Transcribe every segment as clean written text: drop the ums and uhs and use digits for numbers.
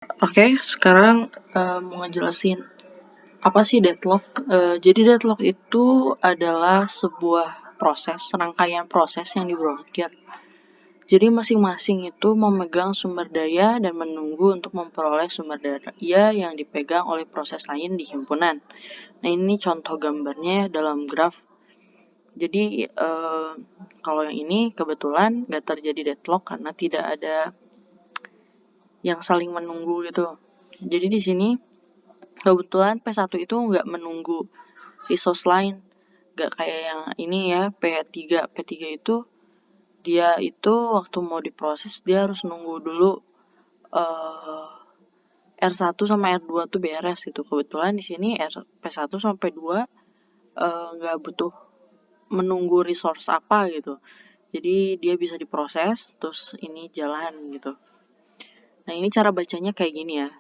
Oke, sekarang mau ngejelasin apa sih deadlock. Jadi deadlock itu adalah sebuah proses, rangkaian proses yang diblokir. Jadi masing-masing itu memegang sumber daya dan menunggu untuk memperoleh sumber daya yang dipegang oleh proses lain di himpunan. Nah, ini contoh gambarnya dalam graf. Jadi kalau yang ini kebetulan nggak terjadi deadlock karena tidak ada yang saling menunggu gitu. Jadi di sini kebetulan P1 itu nggak menunggu resource lain. Nggak kayak yang ini ya, P3. P3 itu dia itu waktu mau diproses dia harus nunggu dulu uh, R1 sama R2 tuh beres gitu. Kebetulan di sini P1 sampai P2 nggak butuh menunggu resource apa gitu. Jadi dia bisa diproses terus ini jalan gitu. Nah, ini cara bacanya kayak gini ya.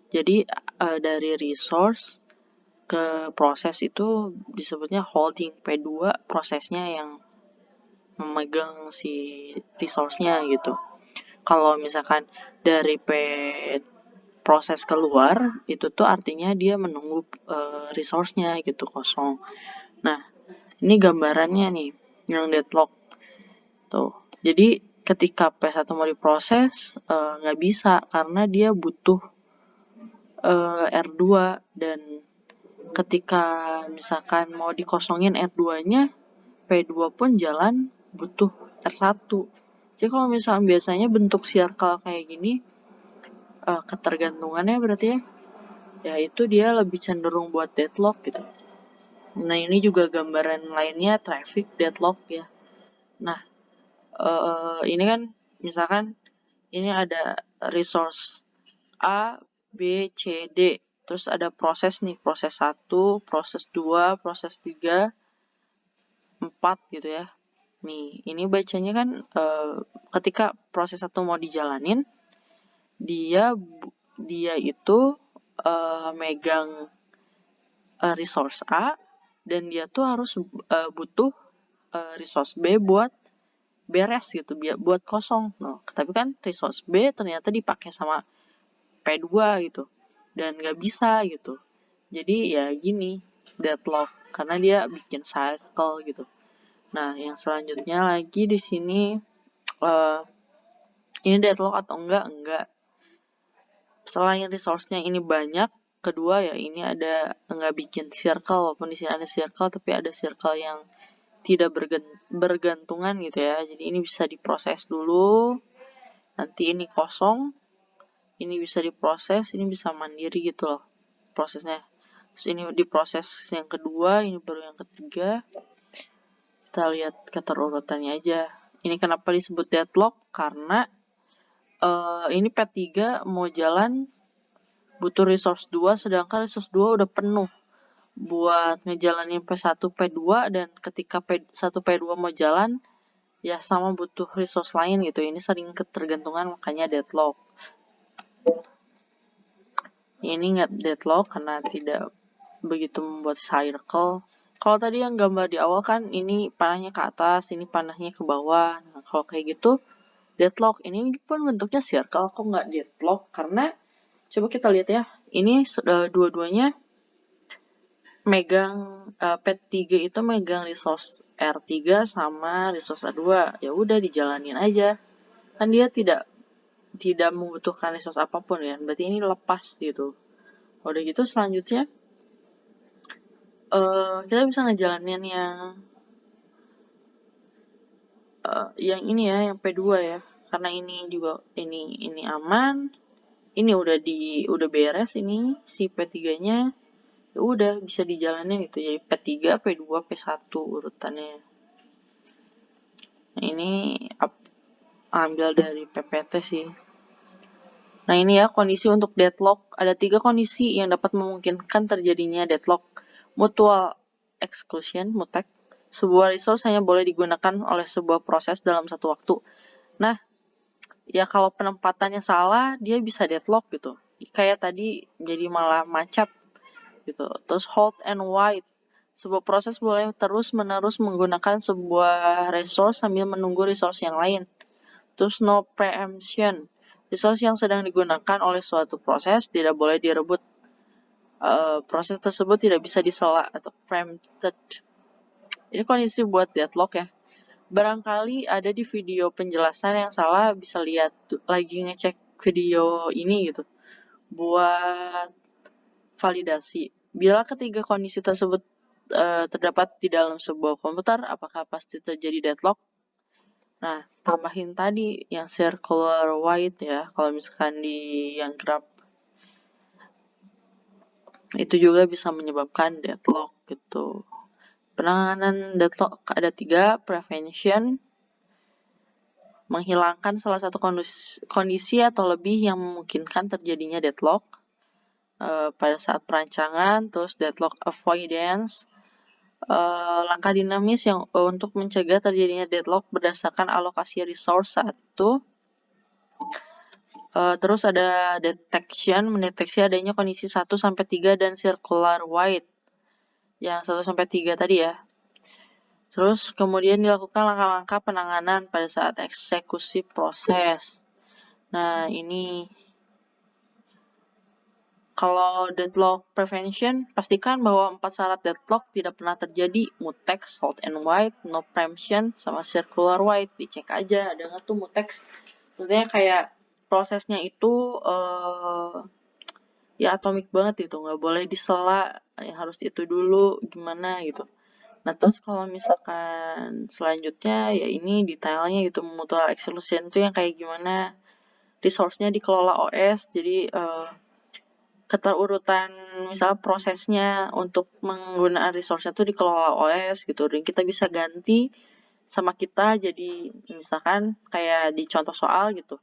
Jadi dari resource ke proses itu disebutnya holding. P2 prosesnya yang memegang si resource-nya gitu. Kalau misalkan dari proses keluar itu tuh artinya dia menunggu resource-nya gitu kosong. Nah, ini gambarannya nih yang deadlock tuh. Jadi ketika P1 mau diproses nggak bisa karena dia butuh R2 dan ketika misalkan mau dikosongin R2-nya, P2 pun jalan butuh R1. Jadi kalau misalnya biasanya bentuk circle kayak gini, ketergantungannya berarti ya itu dia lebih cenderung buat deadlock gitu. Nah, ini juga gambaran lainnya traffic deadlock ya. Nah, ini kan misalkan ini ada resource A, B, C, D. Terus ada proses nih, proses 1, proses 2, proses 3, 4 gitu ya. Nih, ini bacanya kan ketika proses 1 mau dijalanin, dia itu megang resource A dan dia tuh harus butuh resource B buat beres gitu, buat kosong. Nah, tapi kan resource B ternyata dipakai sama P2 gitu dan nggak bisa gitu. Jadi ya gini, deadlock karena dia bikin cycle gitu. Nah, yang selanjutnya lagi di sini ini deadlock atau enggak? Enggak. Selain resource-nya ini banyak, kedua ya ini ada enggak bikin circle, walaupun di sini ada circle tapi ada circle yang tidak bergantungan gitu ya. Jadi ini bisa diproses dulu, nanti ini kosong, ini bisa diproses, ini bisa mandiri gitu loh prosesnya. Terus ini diproses yang kedua, ini baru yang ketiga. Kita lihat keterurutannya aja. Ini kenapa disebut deadlock? Karena ini P3 mau jalan butuh resource 2, sedangkan resource 2 udah penuh buat ngejalanin P1, P2, dan ketika P1, P2 mau jalan, ya sama butuh resource lain gitu. Ini sering ketergantungan, makanya deadlock. Ini nggak deadlock karena tidak begitu membuat circle. Kalau tadi yang gambar di awal kan ini panahnya ke atas, ini panahnya ke bawah. Nah, kalau kayak gitu deadlock. Ini pun bentuknya circle, kok nggak deadlock? Karena coba kita lihat ya, ini dua-duanya megang P3 itu megang resource R3 sama resource A2. Ya udah dijalanin aja. Kan dia tidak membutuhkan resource apapun ya. Berarti ini lepas gitu. Udah gitu selanjutnya kita bisa ngejalanin yang ini ya, yang P2 ya. Karena ini juga ini aman. Ini udah beres ini si P3-nya. Ya udah bisa dijalanin gitu. Jadi P3, P2, P1 urutannya. Nah, ini ambil dari PPT sih. Nah, ini ya kondisi untuk deadlock. Ada 3 kondisi yang dapat memungkinkan terjadinya deadlock. Mutual exclusion, mutek. Sebuah resource hanya boleh digunakan oleh sebuah proses dalam satu waktu. Nah, ya kalau penempatannya salah, dia bisa deadlock gitu. Kayak tadi jadi malah macet gitu. Terus hold and wait. Sebuah proses boleh terus-menerus menggunakan sebuah resource sambil menunggu resource yang lain. Terus no preemption. Resource yang sedang digunakan oleh suatu proses tidak boleh direbut. Proses tersebut tidak bisa disela atau preempted. Ini kondisi buat deadlock ya. Barangkali ada di video penjelasan yang salah, bisa lihat lagi ngecek video ini gitu buat validasi. Bila ketiga kondisi tersebut terdapat di dalam sebuah komputer, apakah pasti terjadi deadlock? Nah, tambahin tadi yang circular white ya, kalau misalkan di yang graph itu juga bisa menyebabkan deadlock gitu. Penanganan deadlock ada 3, prevention, menghilangkan salah satu kondisi atau lebih yang memungkinkan terjadinya deadlock pada saat perancangan, terus deadlock avoidance, langkah dinamis yang untuk mencegah terjadinya deadlock berdasarkan alokasi resource saat itu. Terus ada detection, mendeteksi adanya kondisi 1-3 dan circular white yang 1-3 tadi ya. Terus kemudian dilakukan langkah-langkah penanganan pada saat eksekusi proses. Nah, ini kalau deadlock prevention, pastikan bahwa 4 syarat deadlock tidak pernah terjadi. Mutex, salt and white, no preemption, sama circular white. Dicek aja, ada nggak tuh mutex. Maksudnya kayak prosesnya itu ya atomik banget gitu, nggak boleh disela, ya harus itu dulu, gimana gitu. Nah, terus kalau misalkan selanjutnya ya ini detailnya gitu, mutual exclusion itu yang kayak gimana, resource-nya dikelola OS, jadi keterurutan misal prosesnya untuk menggunakan resource-nya itu dikelola OS gitu, dan kita bisa ganti sama kita, jadi misalkan kayak di contoh soal gitu,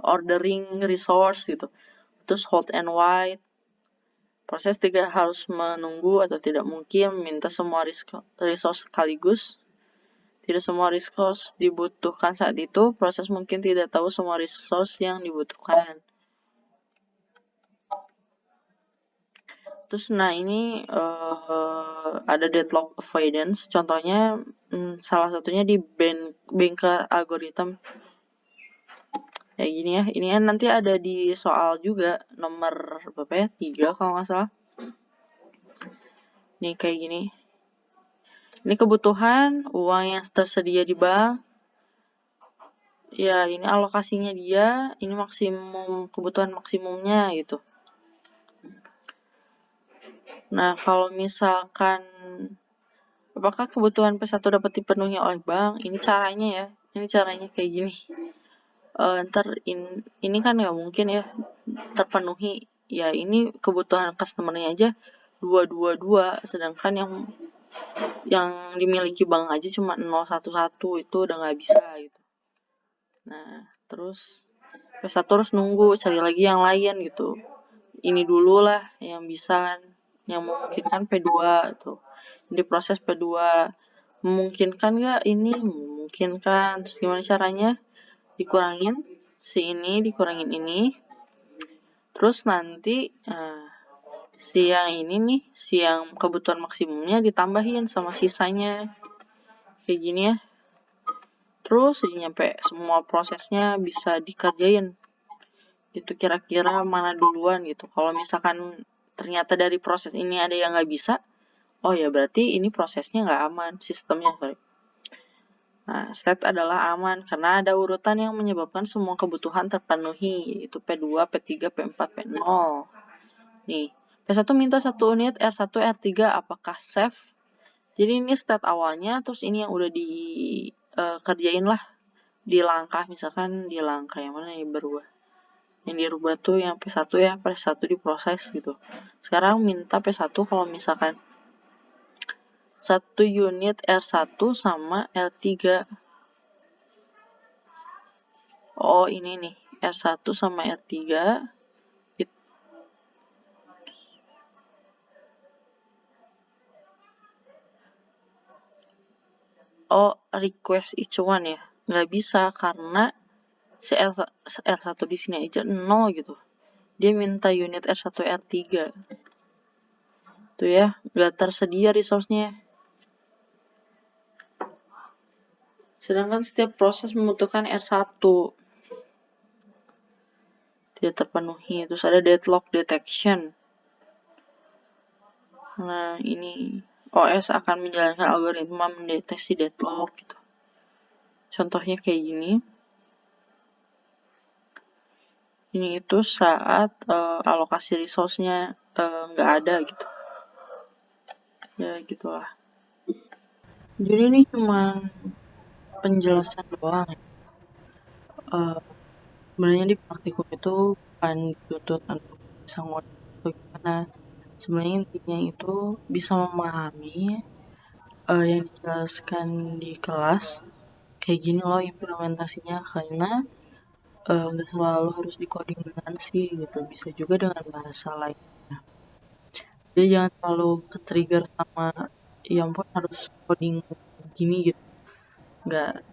ordering resource gitu, terus hold and wait. Proses tidak harus menunggu atau tidak mungkin meminta semua resource sekaligus. Tidak semua resource dibutuhkan saat itu. Proses mungkin tidak tahu semua resource yang dibutuhkan. Terus nah ini ada deadlock avoidance. Contohnya salah satunya di Banker algorithm. Kayak gini ya. Ini kan nanti ada di soal juga nomor berapa ya? 3 kalau nggak salah. Nih kayak gini. Ini kebutuhan uang yang tersedia di bank. Ya, ini alokasinya dia, ini maksimum kebutuhan maksimumnya gitu. Nah, kalau misalkan apakah kebutuhan P1 dapat dipenuhi oleh bank? Ini caranya ya. Ini caranya kayak gini. Ini kan nggak mungkin ya terpenuhi. Ya, ini kebutuhan customer-nya aja 222, sedangkan yang dimiliki bank aja cuma 011, itu udah nggak bisa gitu. Nah, terus P1 harus nunggu, cari lagi yang lain gitu. Ini dulu lah yang bisa, yang memungkinkan P2 tuh. Diproses P2. Memungkinkan nggak ini? Memungkinkan. Terus gimana caranya? Dikurangin si ini, dikurangin ini. Terus nanti si yang ini nih, si yang kebutuhan maksimumnya ditambahin sama sisanya. Kayak gini ya. Terus nyampe semua prosesnya bisa dikerjain. Itu kira-kira mana duluan gitu. Kalau misalkan ternyata dari proses ini ada yang nggak bisa, oh ya berarti ini prosesnya nggak aman, sistemnya sorry. Nah, state adalah aman karena ada urutan yang menyebabkan semua kebutuhan terpenuhi, yaitu P2, P3, P4, P0. Nih, P1 minta 1 unit R1, R3, apakah safe? Jadi ini state awalnya, terus ini yang udah dikerjain lah di langkah, misalkan di langkah yang mana nih berubah. Yang dirubah tuh yang P1 ya, P1 diproses gitu. Sekarang minta P1 kalau misalkan 1 unit R1 sama R3. Oh, ini nih, R1 sama R3. Oh, request each one ya. Nggak bisa karena si R1 di sini aja 0 gitu. Dia minta unit R1, R3. Tuh ya, nggak tersedia resource-nya. Sedangkan setiap proses membutuhkan R1. tidak terpenuhi. Terus ada deadlock detection. Nah, ini OS akan menjalankan algoritma mendeteksi deadlock gitu. Contohnya kayak gini. Ini itu saat alokasi resource-nya nggak ada gitu. Ya gitulah. Jadi ini cuma penjelasan doang. Sebenarnya di praktikum itu bukan dituntut untuk bisa ngoding atau gimana. Sebenarnya intinya itu bisa memahami yang dijelaskan di kelas. Kayak gini loh implementasinya, karena nggak selalu harus di coding dengan C gitu, bisa juga dengan bahasa lain. Jadi jangan terlalu ke-trigger sama ya ampun harus coding gini gitu. Nggak